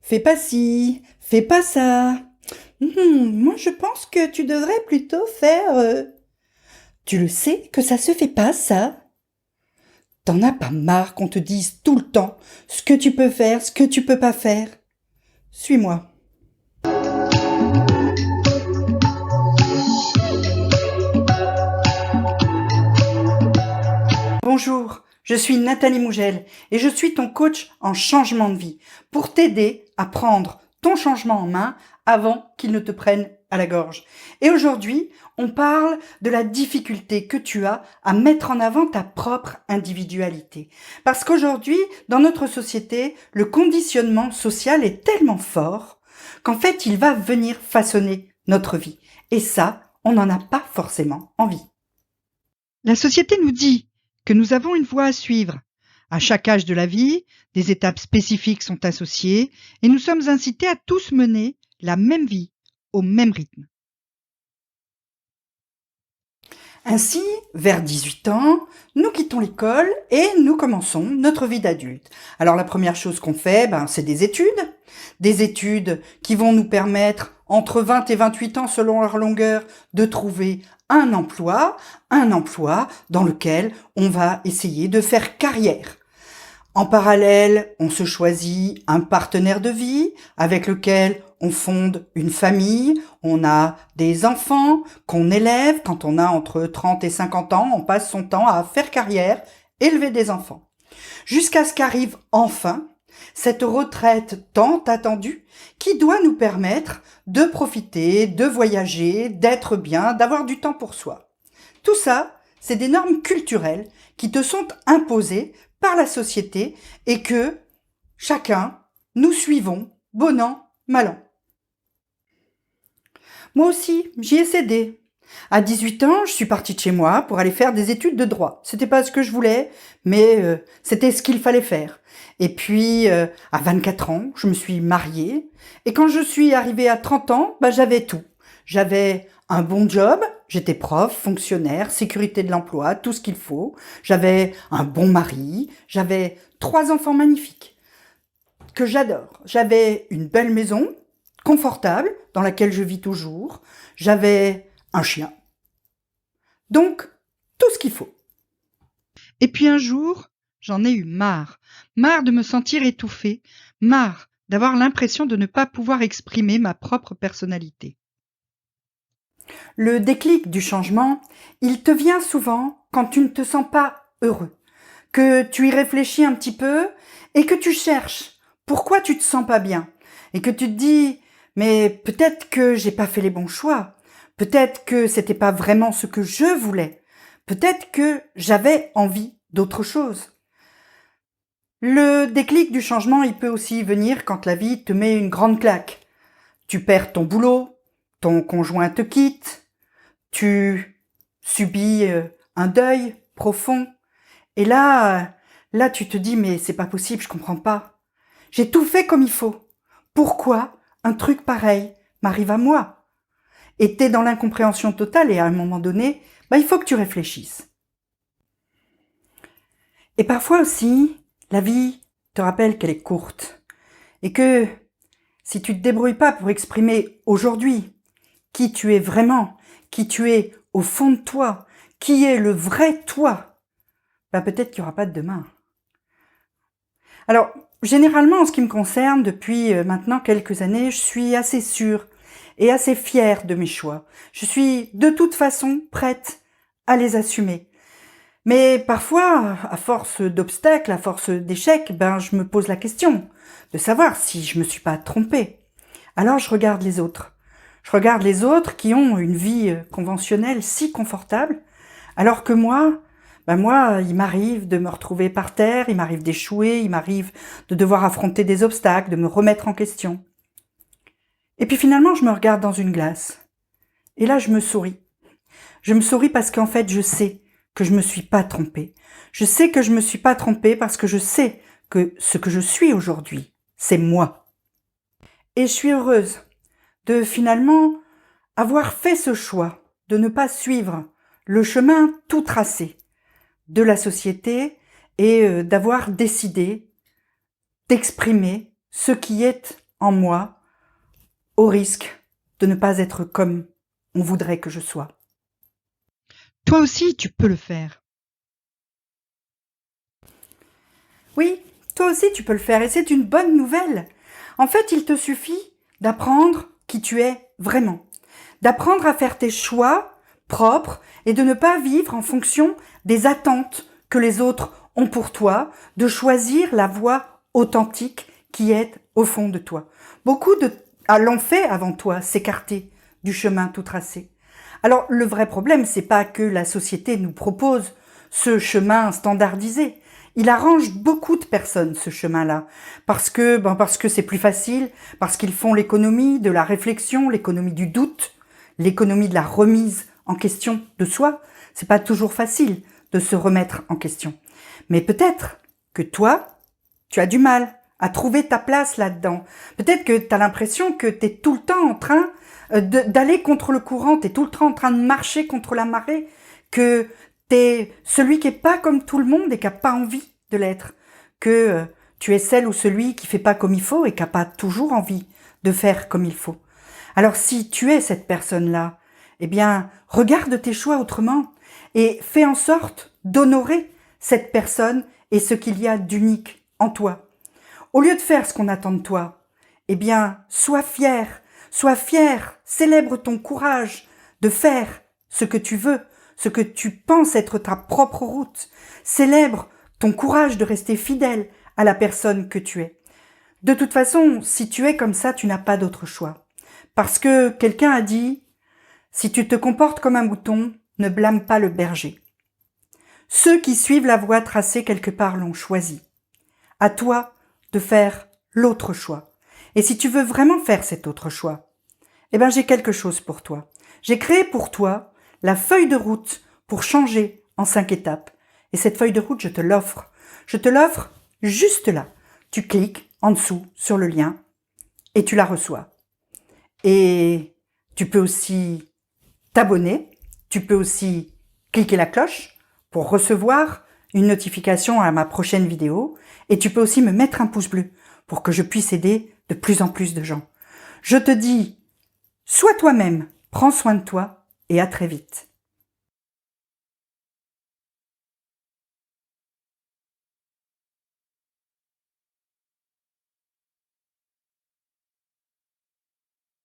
Fais pas ci, fais pas ça. Moi je pense que tu devrais plutôt faire... Tu le sais que ça se fait pas, ça? T'en as pas marre qu'on te dise tout le temps ce que tu peux faire, ce que tu peux pas faire? Suis-moi. Bonjour, je suis Nathalie Mougel et je suis ton coach en changement de vie pour t'aider à prendre ton changement en main avant qu'il ne te prenne à la gorge. Et aujourd'hui, on parle de la difficulté que tu as à mettre en avant ta propre individualité. Parce qu'aujourd'hui, dans notre société, le conditionnement social est tellement fort qu'en fait, il va venir façonner notre vie. Et ça, on n'en a pas forcément envie. La société nous dit que nous avons une voie à suivre. À chaque âge de la vie, des étapes spécifiques sont associées et nous sommes incités à tous mener la même vie, au même rythme. Ainsi, vers 18 ans, nous quittons l'école et nous commençons notre vie d'adulte. Alors la première chose qu'on fait, c'est des études qui vont nous permettre, entre 20 et 28 ans selon leur longueur, de trouver un emploi dans lequel on va essayer de faire carrière. En parallèle, on se choisit un partenaire de vie avec lequel on fonde une famille, on a des enfants qu'on élève. Quand on a entre 30 et 50 ans, on passe son temps à faire carrière, élever des enfants. Jusqu'à ce qu'arrive enfin cette retraite tant attendue qui doit nous permettre de profiter, de voyager, d'être bien, d'avoir du temps pour soi. Tout ça, c'est des normes culturelles qui te sont imposées par la société et que chacun, nous suivons, bon an, mal an. Moi aussi, j'y ai cédé. À 18 ans, je suis partie de chez moi pour aller faire des études de droit. C'était pas ce que je voulais, mais c'était ce qu'il fallait faire. Et puis, à 24 ans, je me suis mariée. Et quand je suis arrivée à 30 ans, j'avais tout. J'avais un bon job, j'étais prof, fonctionnaire, sécurité de l'emploi, tout ce qu'il faut. J'avais un bon mari, j'avais 3 enfants magnifiques que j'adore. J'avais une belle maison, confortable, dans laquelle je vis toujours. J'avais un chien. Donc, tout ce qu'il faut. Et puis un jour, j'en ai eu marre. Marre de me sentir étouffée, marre d'avoir l'impression de ne pas pouvoir exprimer ma propre personnalité. Le déclic du changement, il te vient souvent quand tu ne te sens pas heureux, que tu y réfléchis un petit peu et que tu cherches pourquoi tu te sens pas bien et que tu te dis mais peut-être que j'ai pas fait les bons choix, peut-être que c'était pas vraiment ce que je voulais, peut-être que j'avais envie d'autre chose. Le déclic du changement, il peut aussi venir quand la vie te met une grande claque. Tu perds ton boulot, ton conjoint te quitte, tu subis un deuil profond. Et là, tu te dis, mais c'est pas possible, je comprends pas. J'ai tout fait comme il faut. Pourquoi un truc pareil m'arrive à moi? Et t'es dans l'incompréhension totale et à un moment donné, il faut que tu réfléchisses. Et parfois aussi, la vie te rappelle qu'elle est courte. Et que si tu te débrouilles pas pour exprimer aujourd'hui qui tu es vraiment, qui tu es au fond de toi, qui est le vrai toi, peut-être qu'il n'y aura pas de demain. Alors, généralement, en ce qui me concerne, depuis maintenant quelques années, je suis assez sûre et assez fière de mes choix. Je suis de toute façon prête à les assumer. Mais parfois, à force d'obstacles, à force d'échecs, je me pose la question de savoir si je me suis pas trompée. Alors je regarde les autres. Je regarde les autres qui ont une vie conventionnelle si confortable, alors que moi, il m'arrive de me retrouver par terre, il m'arrive d'échouer, il m'arrive de devoir affronter des obstacles, de me remettre en question. Et puis finalement, je me regarde dans une glace. Et là, je me souris. Je me souris parce qu'en fait, je sais que je me suis pas trompée. Je sais que je me suis pas trompée parce que je sais que ce que je suis aujourd'hui, c'est moi. Et je suis heureuse de finalement avoir fait ce choix, de ne pas suivre le chemin tout tracé de la société et d'avoir décidé d'exprimer ce qui est en moi, au risque de ne pas être comme on voudrait que je sois. Toi aussi, tu peux le faire. Oui, toi aussi tu peux le faire et c'est une bonne nouvelle. En fait, il te suffit d'apprendre qui tu es vraiment, d'apprendre à faire tes choix propres et de ne pas vivre en fonction des attentes que les autres ont pour toi, de choisir la voie authentique qui est au fond de toi. Beaucoup l'ont fait avant toi, s'écarter du chemin tout tracé. Alors le vrai problème, c'est pas que la société nous propose ce chemin standardisé. Il arrange beaucoup de personnes, ce chemin-là, parce que c'est plus facile, parce qu'ils font l'économie de la réflexion, l'économie du doute, l'économie de la remise en question de soi. C'est pas toujours facile de se remettre en question. Mais peut-être que toi, tu as du mal à trouver ta place là-dedans. Peut-être que tu as l'impression que tu es tout le temps en train d'aller contre le courant, tu es tout le temps en train de marcher contre la marée, que tu es celui qui est pas comme tout le monde et qui a pas envie de l'être, que tu es celle ou celui qui fait pas comme il faut et qui a pas toujours envie de faire comme il faut. Alors si tu es cette personne-là, eh bien, regarde tes choix autrement et fais en sorte d'honorer cette personne et ce qu'il y a d'unique en toi. Au lieu de faire ce qu'on attend de toi, eh bien, sois fier, célèbre ton courage de faire ce que tu veux, ce que tu penses être ta propre route. Célèbre ton courage de rester fidèle à la personne que tu es. De toute façon, si tu es comme ça, tu n'as pas d'autre choix. Parce que quelqu'un a dit, si tu te comportes comme un mouton, ne blâme pas le berger. Ceux qui suivent la voie tracée quelque part l'ont choisi. À toi de faire l'autre choix. Et si tu veux vraiment faire cet autre choix, eh ben j'ai quelque chose pour toi. J'ai créé pour toi la feuille de route pour changer en 5 étapes. Et cette feuille de route, je te l'offre. Je te l'offre juste là. Tu cliques en dessous sur le lien et tu la reçois. Et tu peux aussi t'abonner. Tu peux aussi cliquer la cloche pour recevoir une notification à ma prochaine vidéo. Et tu peux aussi me mettre un pouce bleu pour que je puisse aider de plus en plus de gens. Je te dis, sois toi-même, prends soin de toi et à très vite.